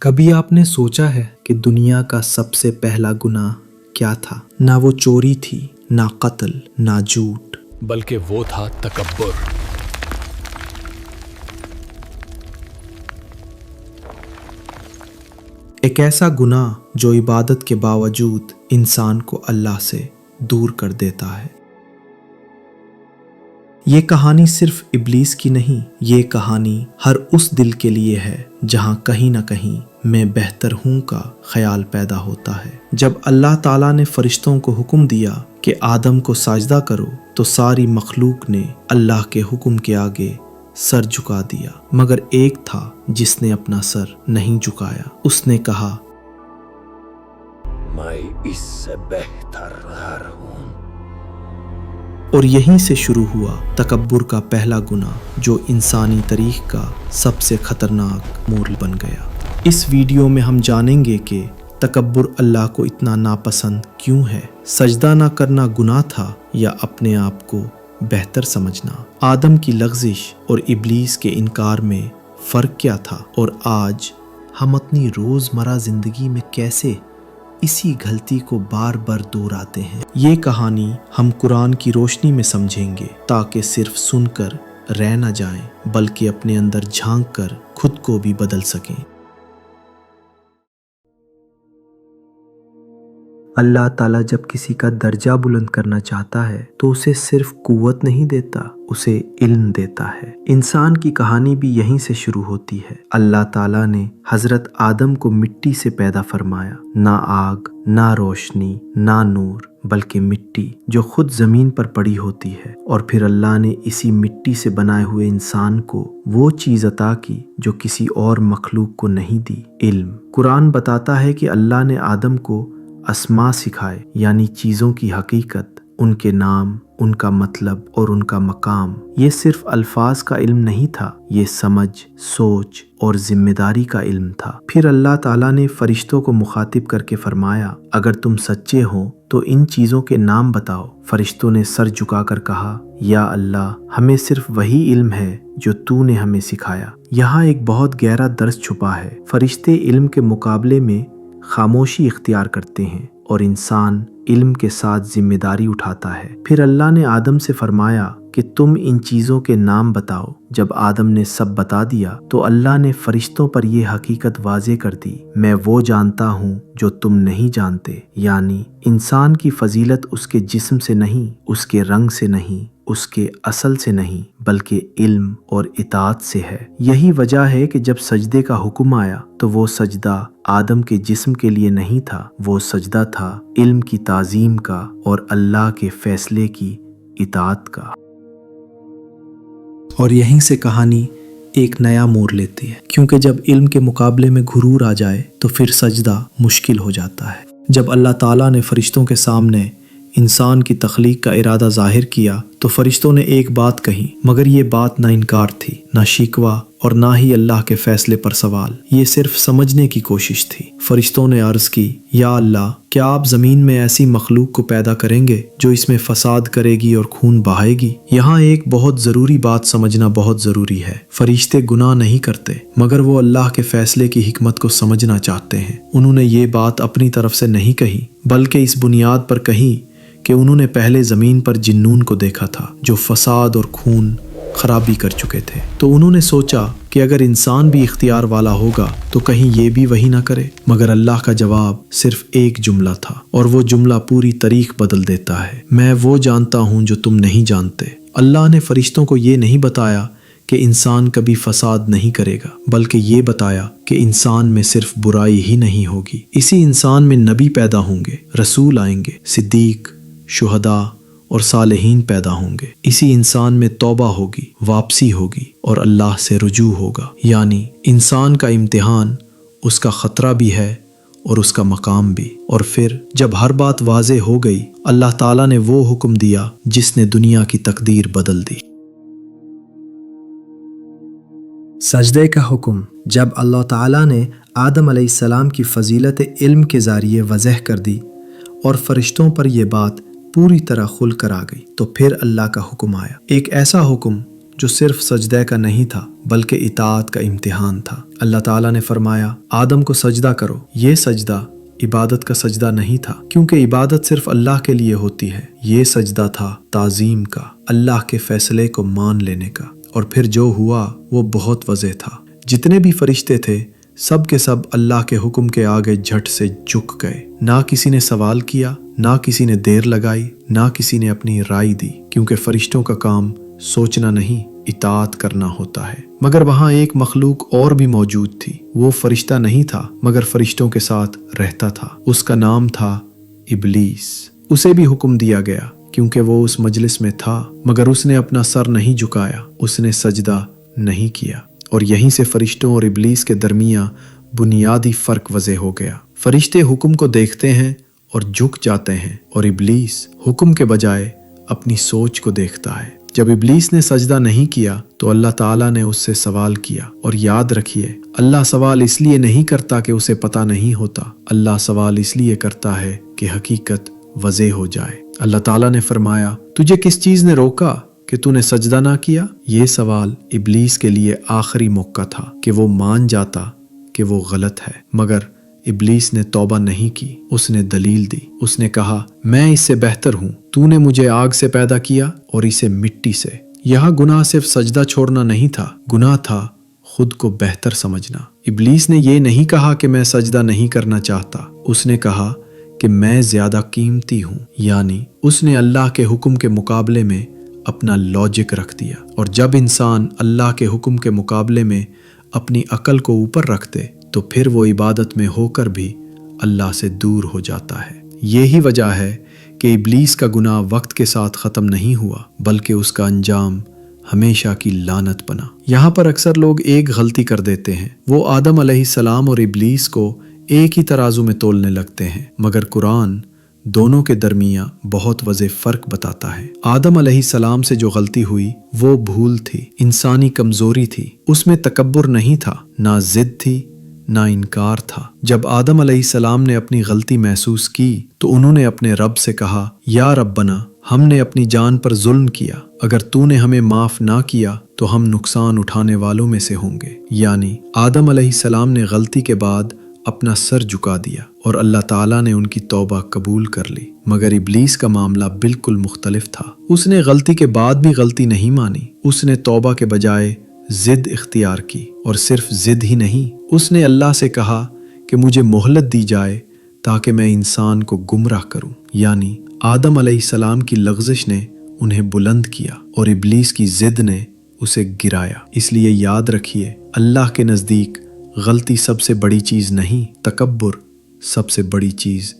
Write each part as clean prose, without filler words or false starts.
کبھی آپ نے سوچا ہے کہ دنیا کا سب سے پہلا گناہ کیا تھا؟ نہ وہ چوری تھی، نہ قتل، نہ جھوٹ، بلکہ وہ تھا تکبر۔ ایک ایسا گناہ جو عبادت کے باوجود انسان کو اللہ سے دور کر دیتا ہے۔ یہ کہانی صرف ابلیس کی نہیں، یہ کہانی ہر اس دل کے لیے ہے جہاں کہیں نہ کہیں میں بہتر ہوں کا خیال پیدا ہوتا ہے۔ جب اللہ تعالیٰ نے فرشتوں کو حکم دیا کہ آدم کو سجدہ کرو تو ساری مخلوق نے اللہ کے حکم کے آگے سر جھکا دیا، مگر ایک تھا جس نے اپنا سر نہیں جھکایا۔ اس نے کہا، میں اس سے بہتر گھر ہوں۔ اور یہیں سے شروع ہوا تکبر کا پہلا گناہ جو انسانی تاریخ کا سب سے خطرناک موڑ بن گیا۔ اس ویڈیو میں ہم جانیں گے کہ تکبر اللہ کو اتنا ناپسند کیوں ہے، سجدہ نہ کرنا گناہ تھا یا اپنے آپ کو بہتر سمجھنا، آدم کی لغزش اور ابلیس کے انکار میں فرق کیا تھا، اور آج ہم اپنی روزمرہ زندگی میں کیسے اسی غلطی کو بار بار دہراتے ہیں۔ یہ کہانی ہم قرآن کی روشنی میں سمجھیں گے تاکہ صرف سن کر رہ نہ جائیں بلکہ اپنے اندر جھانک کر خود کو بھی بدل سکیں۔ اللہ تعالیٰ جب کسی کا درجہ بلند کرنا چاہتا ہے تو اسے صرف قوت نہیں دیتا، اسے علم دیتا ہے۔ انسان کی کہانی بھی یہیں سے شروع ہوتی ہے۔ اللہ تعالیٰ نے حضرت آدم کو مٹی سے پیدا فرمایا، نہ آگ، نہ روشنی، نہ نور، بلکہ مٹی جو خود زمین پر پڑی ہوتی ہے، اور پھر اللہ نے اسی مٹی سے بنائے ہوئے انسان کو وہ چیز عطا کی جو کسی اور مخلوق کو نہیں دی، علم۔ قرآن بتاتا ہے کہ اللہ نے آدم کو اسماء سکھائے، یعنی چیزوں کی حقیقت، ان کے نام، ان کا مطلب اور ان کا مقام۔ یہ صرف الفاظ کا علم نہیں تھا، یہ سمجھ، سوچ اور ذمہ داری کا علم تھا۔ پھر اللہ تعالیٰ نے فرشتوں کو مخاطب کر کے فرمایا، اگر تم سچے ہو تو ان چیزوں کے نام بتاؤ۔ فرشتوں نے سر جھکا کر کہا، یا اللہ، ہمیں صرف وہی علم ہے جو تو نے ہمیں سکھایا۔ یہاں ایک بہت گہرا درس چھپا ہے۔ فرشتے علم کے مقابلے میں خاموشی اختیار کرتے ہیں اور انسان علم کے ساتھ ذمہ داری اٹھاتا ہے۔ پھر اللہ نے آدم سے فرمایا کہ تم ان چیزوں کے نام بتاؤ۔ جب آدم نے سب بتا دیا تو اللہ نے فرشتوں پر یہ حقیقت واضح کر دی، میں وہ جانتا ہوں جو تم نہیں جانتے، یعنی انسان کی فضیلت اس کے جسم سے نہیں، اس کے رنگ سے نہیں، اس کے اصل سے نہیں، بلکہ علم اور اطاعت سے ہے۔ یہی وجہ ہے کہ جب سجدے کا حکم آیا تو وہ سجدہ آدم کے جسم کے لیے نہیں تھا، وہ سجدہ تھا علم کی تعظیم کا اور اللہ کے فیصلے کی اطاعت کا۔ اور یہیں سے کہانی ایک نیا موڑ لیتی ہے، کیونکہ جب علم کے مقابلے میں غرور آ جائے تو پھر سجدہ مشکل ہو جاتا ہے۔ جب اللہ تعالیٰ نے فرشتوں کے سامنے انسان کی تخلیق کا ارادہ ظاہر کیا تو فرشتوں نے ایک بات کہی، مگر یہ بات نہ انکار تھی، نہ شکوہ اور نہ ہی اللہ کے فیصلے پر سوال، یہ صرف سمجھنے کی کوشش تھی۔ فرشتوں نے عرض کی، یا اللہ، کیا آپ زمین میں ایسی مخلوق کو پیدا کریں گے جو اس میں فساد کرے گی اور خون بہائے گی؟ یہاں ایک بہت ضروری بات سمجھنا بہت ضروری ہے۔ فرشتے گناہ نہیں کرتے، مگر وہ اللہ کے فیصلے کی حکمت کو سمجھنا چاہتے ہیں۔ انہوں نے یہ بات اپنی طرف سے نہیں کہی، بلکہ اس بنیاد پر کہی کہ انہوں نے پہلے زمین پر جنون کو دیکھا تھا جو فساد اور خون خرابی کر چکے تھے، تو انہوں نے سوچا کہ اگر انسان بھی اختیار والا ہوگا تو کہیں یہ بھی وہی نہ کرے۔ مگر اللہ کا جواب صرف ایک جملہ تھا، اور وہ جملہ پوری تاریخ بدل دیتا ہے، میں وہ جانتا ہوں جو تم نہیں جانتے۔ اللہ نے فرشتوں کو یہ نہیں بتایا کہ انسان کبھی فساد نہیں کرے گا، بلکہ یہ بتایا کہ انسان میں صرف برائی ہی نہیں ہوگی، اسی انسان میں نبی پیدا ہوں گے، رسول آئیں گے، صدیق، شہداء اور صالحین پیدا ہوں گے، اسی انسان میں توبہ ہوگی، واپسی ہوگی اور اللہ سے رجوع ہوگا۔ یعنی انسان کا امتحان، اس کا خطرہ بھی ہے اور اس کا مقام بھی۔ اور پھر جب ہر بات واضح ہو گئی، اللہ تعالیٰ نے وہ حکم دیا جس نے دنیا کی تقدیر بدل دی۔ سجدے کا حکم جب اللہ تعالیٰ نے آدم علیہ السلام کی فضیلت علم کے ذریعے واضح کر دی اور فرشتوں پر یہ بات پوری طرح کھل کر آ گئی تو پھر اللہ کا حکم آیا، ایک ایسا حکم جو صرف سجدے کا نہیں تھا بلکہ اطاعت کا امتحان تھا۔ اللہ تعالیٰ نے فرمایا آدم کو سجدہ کرو۔ یہ سجدہ عبادت کا سجدہ نہیں تھا، کیونکہ عبادت صرف اللہ کے لیے ہوتی ہے۔ یہ سجدہ تھا تعظیم کا، اللہ کے فیصلے کو مان لینے کا۔ اور پھر جو ہوا وہ بہت واضح تھا۔ جتنے بھی فرشتے تھے سب کے سب اللہ کے حکم کے آگے جھٹ سے جھک گئے۔ نہ کسی نے سوال کیا، نہ کسی نے دیر لگائی، نہ کسی نے اپنی رائے دی، کیونکہ فرشتوں کا کام سوچنا نہیں، اطاعت کرنا ہوتا ہے۔ مگر وہاں ایک مخلوق اور بھی موجود تھی۔ وہ فرشتہ نہیں تھا مگر فرشتوں کے ساتھ رہتا تھا۔ اس کا نام تھا ابلیس۔ اسے بھی حکم دیا گیا کیونکہ وہ اس مجلس میں تھا، مگر اس نے اپنا سر نہیں جھکایا، اس نے سجدہ نہیں کیا۔ اور یہیں سے فرشتوں اور ابلیس کے درمیان بنیادی فرق واضح ہو گیا۔ فرشتے حکم کو دیکھتے ہیں اور جھک جاتے ہیں، اور ابلیس حکم کے بجائے اپنی سوچ کو دیکھتا ہے۔ جب ابلیس نے سجدہ نہیں کیا تو اللہ تعالیٰ نے اس سے سوال کیا، اور یاد رکھیے اللہ سوال اس لیے نہیں کرتا کہ اسے پتہ نہیں ہوتا، اللہ سوال اس لیے کرتا ہے کہ حقیقت واضح ہو جائے۔ اللہ تعالیٰ نے فرمایا تجھے کس چیز نے روکا کہ تو نے سجدہ نہ کیا؟ یہ سوال ابلیس کے لیے آخری موقع تھا کہ وہ مان جاتا کہ وہ غلط ہے، مگر ابلیس نے توبہ نہیں کی۔ اس نے دلیل دی، اس نے کہا میں اس سے بہتر ہوں، تو نے مجھے آگ سے پیدا کیا اور اسے مٹی سے۔ یہاں گناہ صرف سجدہ چھوڑنا نہیں تھا، گناہ تھا خود کو بہتر سمجھنا۔ ابلیس نے یہ نہیں کہا کہ میں سجدہ نہیں کرنا چاہتا، اس نے کہا کہ میں زیادہ قیمتی ہوں، یعنی اس نے اللہ کے حکم کے مقابلے میں اپنا لاجک رکھ دیا۔ اور جب انسان اللہ کے حکم کے مقابلے میں اپنی عقل کو اوپر رکھ دے تو پھر وہ عبادت میں ہو کر بھی اللہ سے دور ہو جاتا ہے۔ یہی وجہ ہے کہ ابلیس کا گناہ وقت کے ساتھ ختم نہیں ہوا، بلکہ اس کا انجام ہمیشہ کی لعنت بنا۔ یہاں پر اکثر لوگ ایک غلطی کر دیتے ہیں، وہ آدم علیہ السلام اور ابلیس کو ایک ہی ترازو میں تولنے لگتے ہیں، مگر قرآن دونوں کے درمیان بہت واضح فرق بتاتا ہے۔ آدم علیہ السلام سے جو غلطی ہوئی وہ بھول تھی، انسانی کمزوری تھی، اس میں تکبر نہیں تھا، نہ ضد تھی، نہ انکار تھا۔ جب آدم علیہ السلام نے اپنی غلطی محسوس کی تو انہوں نے اپنے رب سے کہا یا ربنا، ہم نے اپنی جان پر ظلم کیا، اگر تو نے ہمیں معاف نہ کیا تو ہم نقصان اٹھانے والوں میں سے ہوں گے۔ یعنی آدم علیہ السلام نے غلطی کے بعد اپنا سر جھکا دیا اور اللہ تعالیٰ نے ان کی توبہ قبول کر لی، مگر ابلیس کا معاملہ بالکل مختلف تھا۔ اس نے غلطی کے بعد بھی غلطی نہیں مانی، اس نے توبہ کے بجائے ضد اختیار کی، اور صرف ضد ہی نہیں، اس نے اللہ سے کہا کہ مجھے مہلت دی جائے تاکہ میں انسان کو گمراہ کروں۔ یعنی آدم علیہ السلام کی لغزش نے انہیں بلند کیا اور ابلیس کی ضد نے اسے گرایا۔ اس لیے یاد رکھیے اللہ کے نزدیک غلطی سب سے بڑی چیز نہیں، تکبر سب سے بڑی چیز۔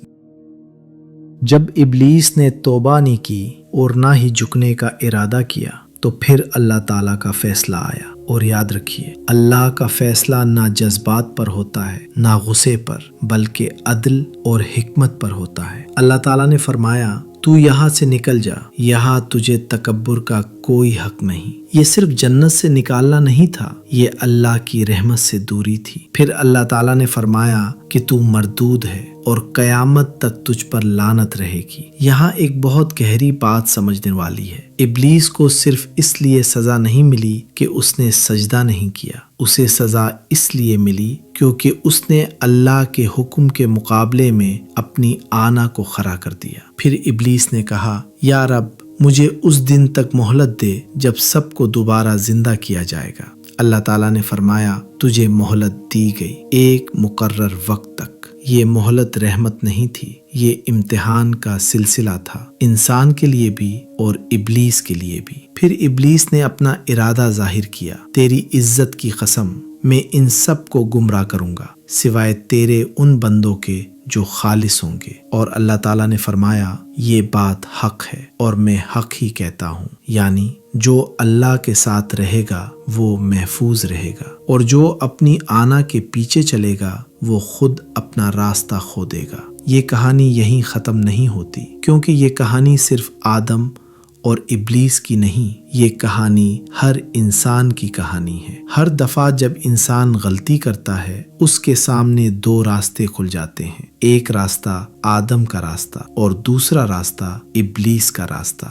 جب ابلیس نے توبہ نہیں کی اور نہ ہی جھکنے کا ارادہ کیا تو پھر اللہ تعالیٰ کا فیصلہ آیا۔ اور یاد رکھیے اللہ کا فیصلہ نہ جذبات پر ہوتا ہے نہ غصے پر، بلکہ عدل اور حکمت پر ہوتا ہے۔ اللہ تعالیٰ نے فرمایا تو یہاں سے نکل جا، یہاں تجھے تکبر کا کوئی حق نہیں۔ یہ صرف جنت سے نکالنا نہیں تھا، یہ اللہ کی رحمت سے دوری تھی۔ پھر اللہ تعالیٰ نے فرمایا کہ تو مردود ہے اور قیامت تک تجھ پر لعنت رہے گی۔ یہاں ایک بہت گہری بات سمجھنے والی ہے۔ ابلیس کو صرف اس لیے سزا نہیں ملی کہ اس نے سجدہ نہیں کیا، اسے سزا اس لیے ملی کیونکہ اس نے اللہ کے حکم کے مقابلے میں اپنی آنا کو کھڑا کر دیا۔ پھر ابلیس نے کہا یا رب مجھے اس دن تک مہلت دے جب سب کو دوبارہ زندہ کیا جائے گا۔ اللہ تعالیٰ نے فرمایا تجھے مہلت دی گئی ایک مقرر وقت تک۔ یہ مہلت رحمت نہیں تھی، یہ امتحان کا سلسلہ تھا، انسان کے لیے بھی اور ابلیس کے لیے بھی۔ پھر ابلیس نے اپنا ارادہ ظاہر کیا، تیری عزت کی قسم میں ان سب کو گمراہ کروں گا سوائے تیرے ان بندوں کے جو خالص ہوں گے۔ اور اللہ تعالیٰ نے فرمایا یہ بات حق ہے اور میں حق ہی کہتا ہوں، یعنی جو اللہ کے ساتھ رہے گا وہ محفوظ رہے گا، اور جو اپنی آنا کے پیچھے چلے گا وہ خود اپنا راستہ کھو دے گا۔ یہ کہانی یہیں ختم نہیں ہوتی، کیونکہ یہ کہانی صرف آدم اور ابلیس کی نہیں، یہ کہانی ہر انسان کی کہانی ہے۔ ہر دفعہ جب انسان غلطی کرتا ہے اس کے سامنے دو راستے کھل جاتے ہیں، ایک راستہ آدم کا راستہ اور دوسرا راستہ ابلیس کا راستہ۔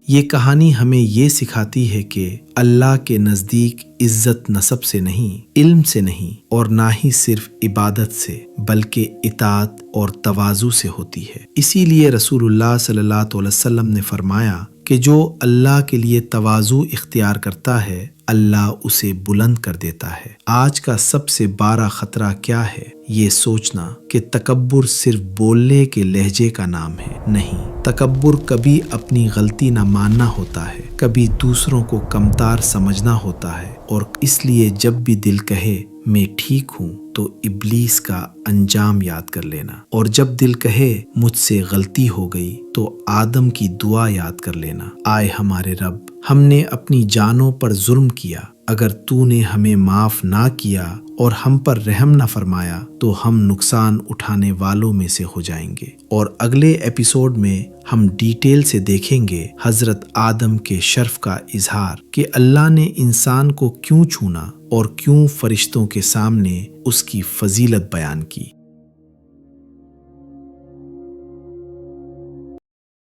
یہ کہانی ہمیں یہ سکھاتی ہے کہ اللہ کے نزدیک عزت نسب سے نہیں، علم سے نہیں، اور نہ ہی صرف عبادت سے بلکہ اطاعت اور تواضع سے ہوتی ہے۔ اسی لیے رسول اللہ صلی اللہ علیہ وسلم نے فرمایا کہ جو اللہ کے لیے تواضع اختیار کرتا ہے اللہ اسے بلند کر دیتا ہے۔ آج کا سب سے بڑا خطرہ کیا ہے؟ یہ سوچنا کہ تکبر صرف بولنے کے لہجے کا نام ہے۔ نہیں، تکبر کبھی اپنی غلطی نہ ماننا ہوتا ہے، کبھی دوسروں کو کمتار سمجھنا ہوتا ہے، اور اس لیے جب بھی دل کہے میں ٹھیک ہوں تو ابلیس کا انجام یاد کر لینا، اور جب دل کہے مجھ سے غلطی ہو گئی تو آدم کی دعا یاد کر لینا، آئے ہمارے رب ہم نے اپنی جانوں پر ظلم کیا، اگر تو نے ہمیں معاف نہ کیا اور ہم پر رحم نہ فرمایا تو ہم نقصان اٹھانے والوں میں سے ہو جائیں گے۔ اور اگلے ایپیسوڈ میں ہم ڈیٹیل سے دیکھیں گے حضرت آدم کے شرف کا اظہار کہ اللہ نے انسان کو کیوں چنا اور کیوں فرشتوں کے سامنے اس کی فضیلت بیان کی۔